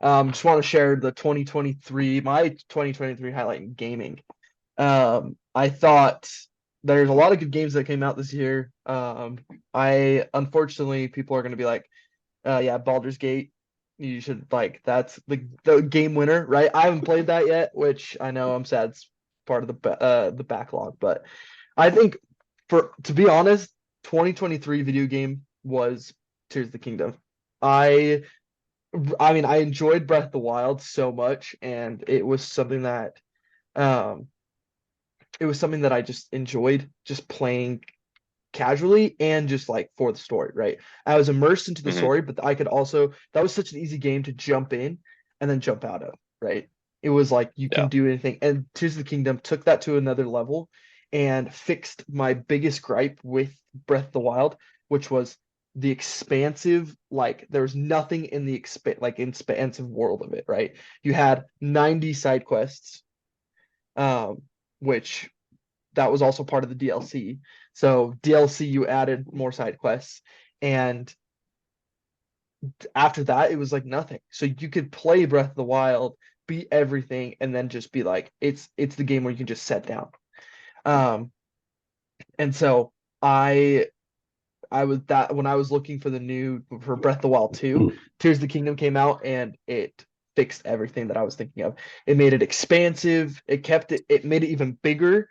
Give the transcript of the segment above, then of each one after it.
Just want to share my 2023 highlight in gaming. I thought there's a lot of good games that came out this year. I unfortunately people are going to be like, yeah, Baldur's Gate. You should like that's the game winner, right? I haven't played that yet, which I know I'm sad it's part of the backlog, but I think for to be honest, 2023 video game was Tears of the Kingdom. I I mean, I enjoyed Breath of the Wild so much, and um, it was something that I just enjoyed just playing casually and just like for the story, right? I was immersed into the Hmm. story, but I could also that was such an easy game to jump in and then jump out of, right? It was like you can Yeah. do anything. And Tears of the Kingdom took that to another level and fixed my biggest gripe with Breath of the Wild, which was the expansive, like there was nothing in the expansive world of it, right? You had 90 side quests, um, which that was also part of the DLC. So DLC, you added more side quests, and after that, it was like nothing. So you could play Breath of the Wild, beat everything, and then just be like, it's the game where you can just set down. Um, and so I I was that when I was looking for the new for Breath of the Wild 2, Tears of the Kingdom came out and it fixed everything that I was thinking of. It made it expansive, it made it even bigger,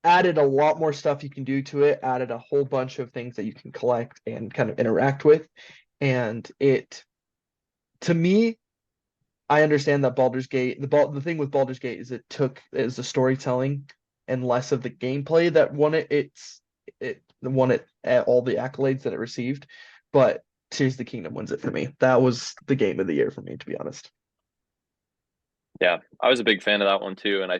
added a lot more stuff you can do to it, added a whole bunch of things that you can collect and kind of interact with. And to me, I understand that Baldur's Gate, the thing with Baldur's Gate is the storytelling and less of the gameplay that it won it at all the accolades that it received. But Tears of the Kingdom wins it for me. That was the game of the year for me, to be honest. Yeah. I was a big fan of that one too. And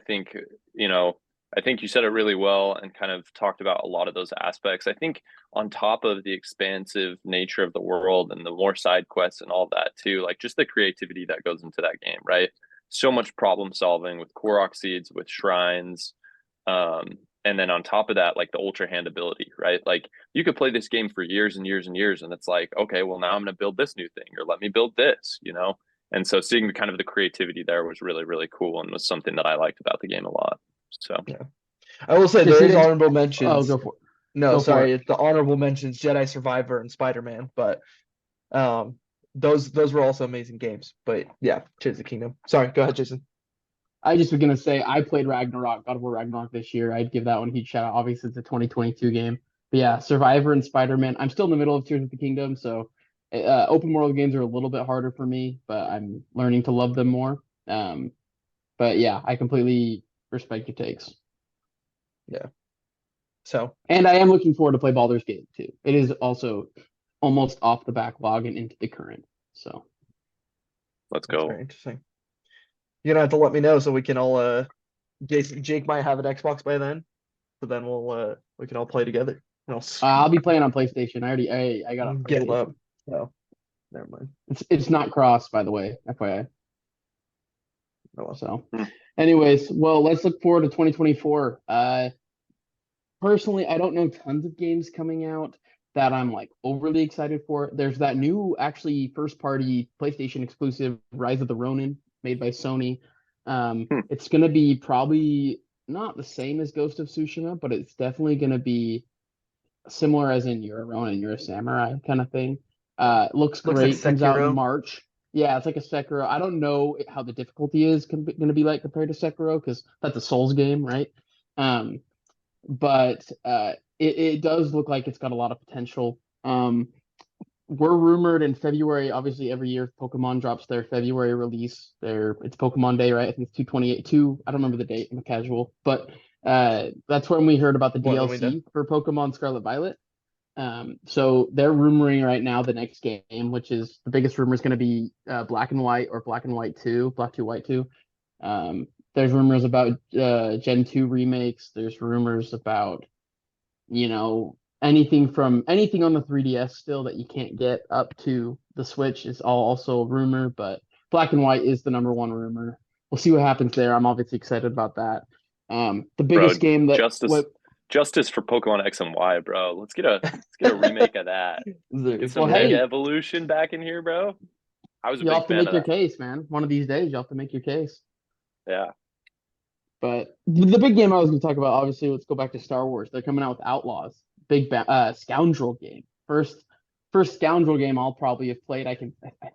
you know, I think you said it really well and kind of talked about a lot of those aspects. I think on top of the expansive nature of the world and the more side quests and all that too, like just the creativity that goes into that game, right? So much problem solving with Korok seeds, with shrines. Um, and then on top of that, like the ultra hand ability, right? Like you could play this game for years and years and years, and it's like, okay, well now I'm gonna build this new thing, or let me build this, you know? And so seeing the kind of the creativity there was really, really cool and was something that I liked about the game a lot. So Yeah. I will say there Jason, is did honorable oh mentions. No, go for it. sorry, it's the honorable mentions Jedi Survivor and Spider-Man, but um those were also amazing games. But yeah, Tears of the Kingdom. Sorry, go ahead, Jason. I just was gonna say I played Ragnarok, God of War Ragnarok this year. I'd give that one a huge shout out. Obviously, it's a 2022 game. But yeah, Survivor and Spider-Man. I'm still in the middle of Tears of the Kingdom, so open world games are a little bit harder for me, but I'm learning to love them more. Um, but yeah, I completely respect your takes. Yeah. So And I am looking forward to play Baldur's Gate too. It is also almost off the backlog and into the current. So let's that's go. very interesting. You're gonna have to let me know so we can all Jake might have an Xbox by then, so then we can all play together. And I'll be playing on PlayStation. I got a get up. PlayStation. Oh, never mind. It's not cross, by the way, FYI. Oh well. So, anyways, well, let's look forward to 2024. Personally, I don't know tons of games coming out that I'm like overly excited for. There's that new, actually, first party PlayStation exclusive Rise of the Ronin made by Sony. Hmm. It's gonna be probably not the same as Ghost of Tsushima, but it's definitely gonna be similar as in you're a Ronin, you're a samurai kind of thing. Looks Looks like great. Comes out in Sekiro. March. Yeah, it's like a Sekiro. I don't know how the difficulty is going to be like compared to Sekiro because that's a Souls game, right? Um, but it does look like it's got a lot of potential. We're rumored in February. Obviously, every year Pokemon drops their February release. It's Pokemon Day, right? I think it's 228. I don't remember the date. I'm a casual, but that's when we heard about the What window? DLC for Pokemon Scarlet Violet. So they're rumoring right now the next game, which is the biggest rumor is going to be Black and White or Black and White 2, Black 2 White 2. There's rumors about Gen 2 remakes. There's rumors about, anything on the 3DS still that you can't get up to the Switch is all also a rumor, but Black and White is the number one rumor. We'll see what happens there. I'm obviously excited about that. The Bro, biggest game that justice what justice for Pokemon X and Y, bro. Let's get a remake of that. Get well, some Mega hey, Evolution back in here, bro. I was a You'll big have to fan make of your that. case, man. One of these days, you'll have to make your case. Yeah. But the big game I was going to talk about, obviously, let's go back to Star Wars. They're coming out with Outlaws, Scoundrel game. First Scoundrel game I'll probably have played. I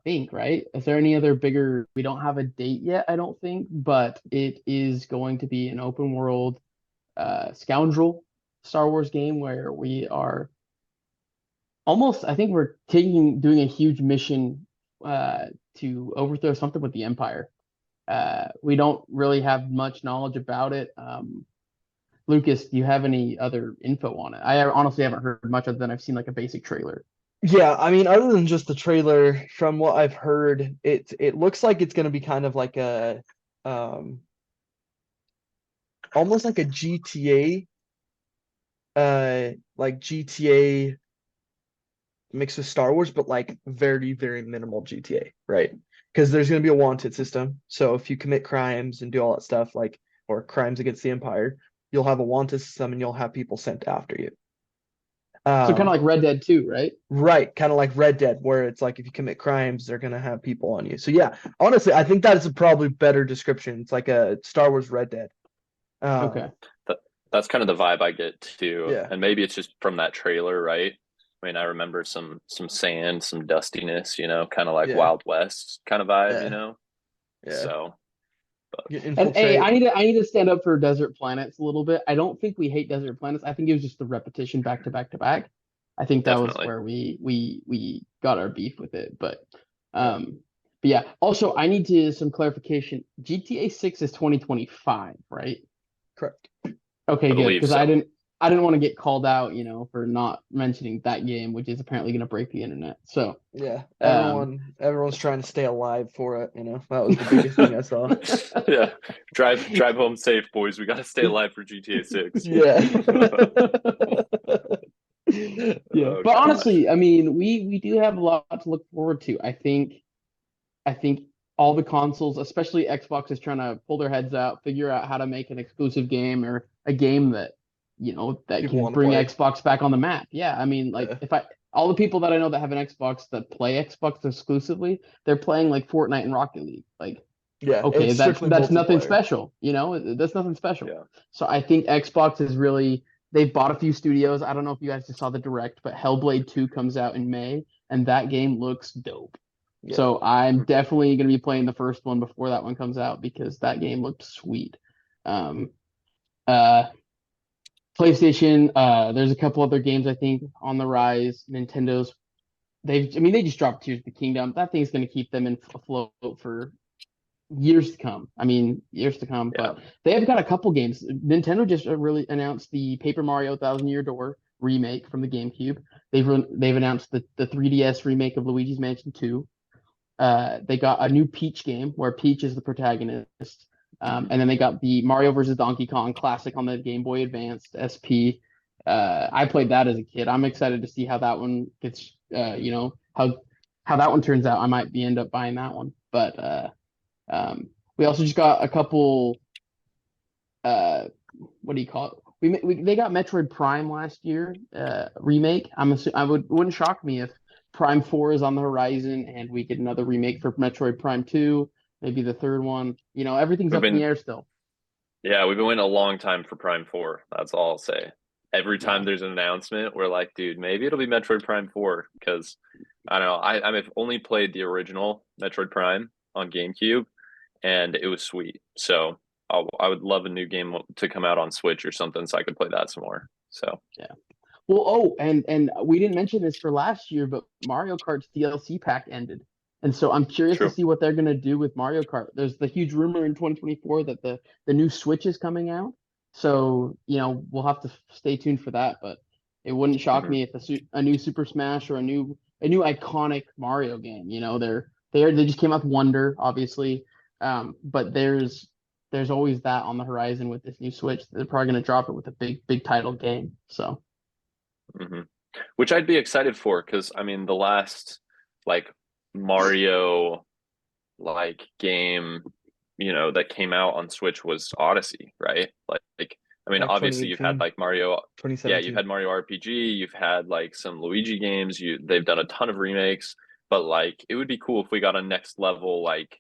think, right? Is there any other bigger? We don't have a date yet, I don't think, but it is going to be an open world Scoundrel Star Wars game where we are almost. I think we're doing a huge mission to overthrow something with the Empire. We don't really have much knowledge about it. Lucas, do you have any other info on it? I honestly haven't heard much other than I've seen like a basic trailer. Yeah, I mean, other than just the trailer, from what I've heard, it looks like it's gonna be kind of like a almost like a GTA, like GTA mixed with Star Wars, but like very, very minimal GTA, right? Because there's gonna be a wanted system. So if you commit crimes and do all that stuff, like or crimes against the Empire, you'll have a wanted system and you'll have people sent after you. So kind of like Red Dead 2, right? Right, kind of like Red Dead, where it's like if you commit crimes, they're gonna have people on you. So yeah, honestly, I think that is a probably better description. It's like a Star Wars Red Dead. Okay. That's kind of the vibe I get too. Yeah. And maybe it's just from that trailer, right? I mean, I remember some sand, some dustiness, kind of like Yeah. Wild West kind of vibe, Yeah. Yeah. So You And hey, infiltrate. I need to stand up for Desert Planets a little bit. I don't think we hate Desert Planets. I think it was just the repetition back to back to back. I think that was Definitely. where we got our beef with it. But yeah. Also, I need some clarification. GTA 6 is 2025, right? Correct. Okay, I good. believe Because so. I didn't want to get called out, for not mentioning that game, which is apparently going to break the internet. So Yeah. Everyone's trying to stay alive for it, That was the biggest thing I saw. Yeah. Drive home safe, boys. We got to stay alive for GTA 6. Yeah. Yeah, Oh, but gosh. honestly, I mean, we do have a lot to look forward to. I think all the consoles, especially Xbox, is trying to pull their heads out, figure out how to make an exclusive game or a game that that People can wanna bring play. Xbox back on the map. Yeah, I mean, like Yeah. all the people that I know that have an Xbox that play Xbox exclusively, they're playing like Fortnite and Rocket League. Like, Yeah. okay, It's strictly that's nothing multiplayer. special, that's nothing special. Yeah. So I think Xbox is really, they've bought a few studios. I don't know if you guys just saw the direct, but Hellblade 2 comes out in May, and that game looks dope. Yeah. So I'm definitely going to be playing the first one before that one comes out because that game looked sweet. PlayStation, there's a couple other games I think on the rise. Nintendo's, they just dropped Tears of the Kingdom. That thing's going to keep them afloat for years to come. I mean, years to come. Yeah. But they have got a couple games. Nintendo just really announced the Paper Mario Thousand Year Door remake from the GameCube. They've announced the 3DS remake of Luigi's Mansion 2. They got a new Peach game where Peach is the protagonist. And then they got the Mario vs. Donkey Kong Classic on the Game Boy Advanced SP. I played that as a kid. I'm excited to see how that one gets, how that one turns out. I might end up buying that one. But we also just got a couple, what do you call it? They got Metroid Prime last year, remake. Wouldn't shock me if Prime 4 is on the horizon and we get another remake for Metroid Prime 2, maybe the third one. Everything's up in the air still. Yeah, we've been waiting a long time for Prime 4. That's all I'll say. Every time there's an announcement, we're like, dude, maybe it'll be Metroid Prime 4 because I don't know. I've only played the original Metroid Prime on GameCube, and it was sweet. So I would love a new game to come out on Switch or something so I could play that some more. So yeah. Well, and we didn't mention this for last year, but Mario Kart's DLC pack ended. And so I'm curious to see what they're going to do with Mario Kart. There's the huge rumor in 2024 that the new Switch is coming out. So, we'll have to stay tuned for that, but it wouldn't shock me if a new Super Smash or a new iconic Mario game, they just came out with Wonder, obviously. But there's always that on the horizon with this new Switch. They're probably going to drop it with a big title game. So which I'd be excited for because I mean the last like Mario like game that came out on Switch was Odyssey, right? Like I mean obviously you've had like Mario, yeah, you've had Mario RPG, you've had like some Luigi games, they've done a ton of remakes, but like it would be cool if we got a next level like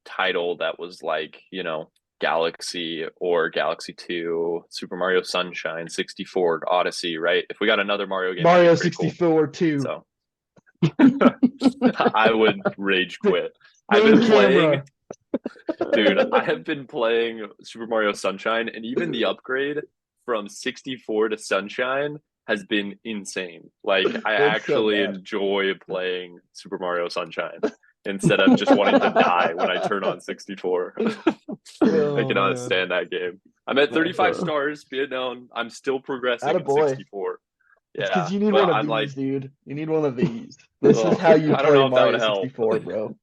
title that was like, you know, Galaxy or Galaxy 2, Super Mario Sunshine, 64, Odyssey, right? If we got another Mario game, Mario that'd be pretty 64 too. cool. So I would rage quit. I've Main been playing, camera. dude, I have been playing Super Mario Sunshine, and even the upgrade from 64 to Sunshine has been insane. Like I It's so actually bad. enjoy playing Super Mario Sunshine instead of just wanting to die when I turn on 64. I Oh, cannot man. stand that game. I'm at 35 bro. stars, be it known. I'm still progressing in Attaboy. 64. It's Yeah, because you need but one of I'm these, like, dude. You need one of these. This oh, is how you I don't play know if that would Mario help. 64, bro.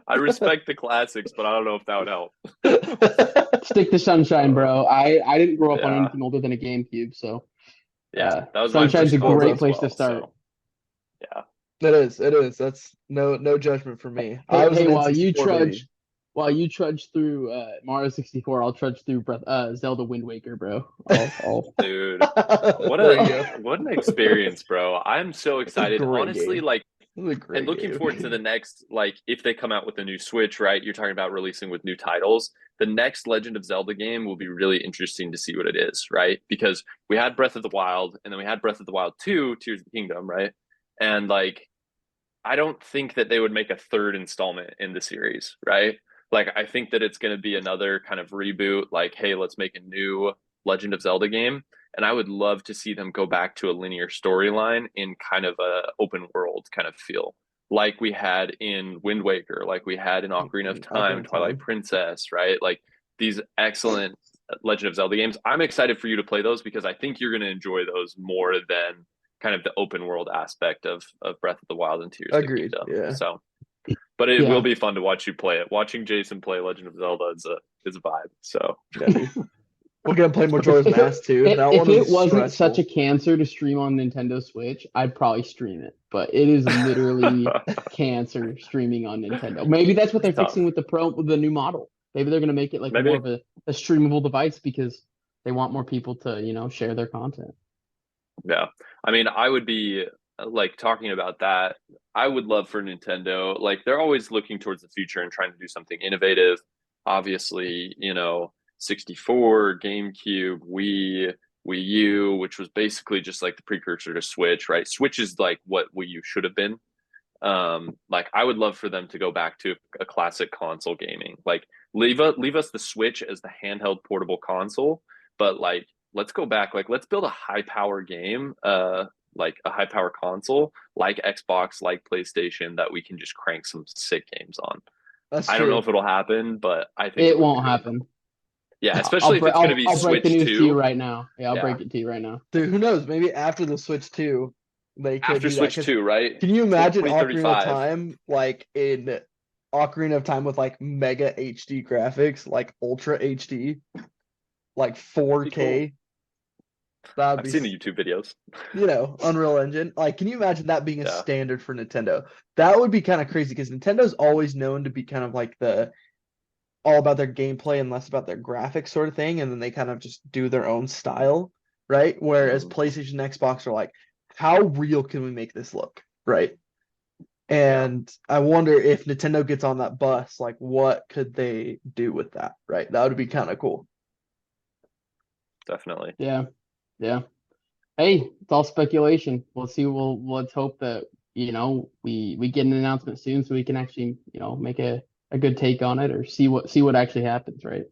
I respect the classics, but I don't know if that would help. Stick to Sunshine, bro. I didn't grow up on Yeah, anything older than a GameCube, so yeah, that was my Sunshine's first a console great as place to well. start. So yeah, It is. It is. That's no judgment for me. I Hey, was hey, an while you N64 baby. trudge through Mario 64, I'll trudge through Zelda Wind Waker, bro. dude, There you go. what an experience, bro. I'm so It's a excited. great Honestly, game. like, It's a and great looking game. forward to the next, like, if they come out with a new Switch, right? You're talking about releasing with new titles. The next Legend of Zelda game will be really interesting to see what it is, right? Because we had Breath of the Wild, and then we had Breath of the Wild 2, Tears of the Kingdom, right? And like, I don't think that they would make a third installment in the series, right? Like, I think that it's going to be another kind of reboot, like, hey, let's make a new Legend of Zelda game. And I would love to see them go back to a linear storyline in kind of a open world kind of feel, like we had in Wind Waker, like we had in Ocarina of Ocarina Time, of Twilight Time. Princess, right? Like these excellent Legend of Zelda games. I'm excited for you to play those because I think you're going to enjoy those more than kind of the open world aspect of Breath of the Wild and Tears of the Agreed. Kingdom. Yeah. So, but it Yeah. will be fun to watch you play it. Watching Jason play Legend of Zelda is a vibe. So, Yeah, dude. We're gonna play Majora's Mask too. That If one it was wasn't stressful. such a cancer to stream on Nintendo Switch, I'd probably stream it. But it is literally cancer streaming on Nintendo. Maybe that's what they're Tough. fixing with the new model. Maybe they're gonna make it like Maybe. more of a streamable device because they want more people to, share their content. Yeah. I mean, I would be like talking about that. I would love for Nintendo, like they're always looking towards the future and trying to do something innovative. Obviously, 64, GameCube, Wii U, which was basically just like the precursor to Switch, right? Switch is like what Wii U should have been. Like I would love for them to go back to a classic console gaming. Like leave us the Switch as the handheld portable console, but like let's go back, like let's build a high power game, like a high power console like Xbox, like PlayStation, that we can just crank some sick games on. That's I don't know true. if it'll happen, but I think It would be won't really happen. cool. Yeah, especially if it's going to be I'll break the Switch news to you 2 right now. Yeah, I'll Yeah. break it to you right now. Dude, who knows? Maybe after the Switch 2, they could after do that. Switch 'Cause 2, right? Can you imagine Ocarina of 2035. Time like in Ocarina of Time with like mega HD graphics, like ultra HD, like 4K? That'd I've be seen the YouTube videos. Unreal Engine. Like, can you imagine that being a Yeah. standard for Nintendo? That would be kind of crazy because Nintendo's always known to be kind of like the all about their gameplay and less about their graphics sort of thing, and then they kind of just do their own style, right? Whereas Mhm. PlayStation and Xbox are like, how real can we make this look, right? And I wonder if Nintendo gets on that bus, like what could they do with that, right? That would be kind of cool. Definitely. Yeah. Hey, it's all speculation. We'll see. Let's hope that we get an announcement soon so we can actually make a good take on it or see what actually happens, right?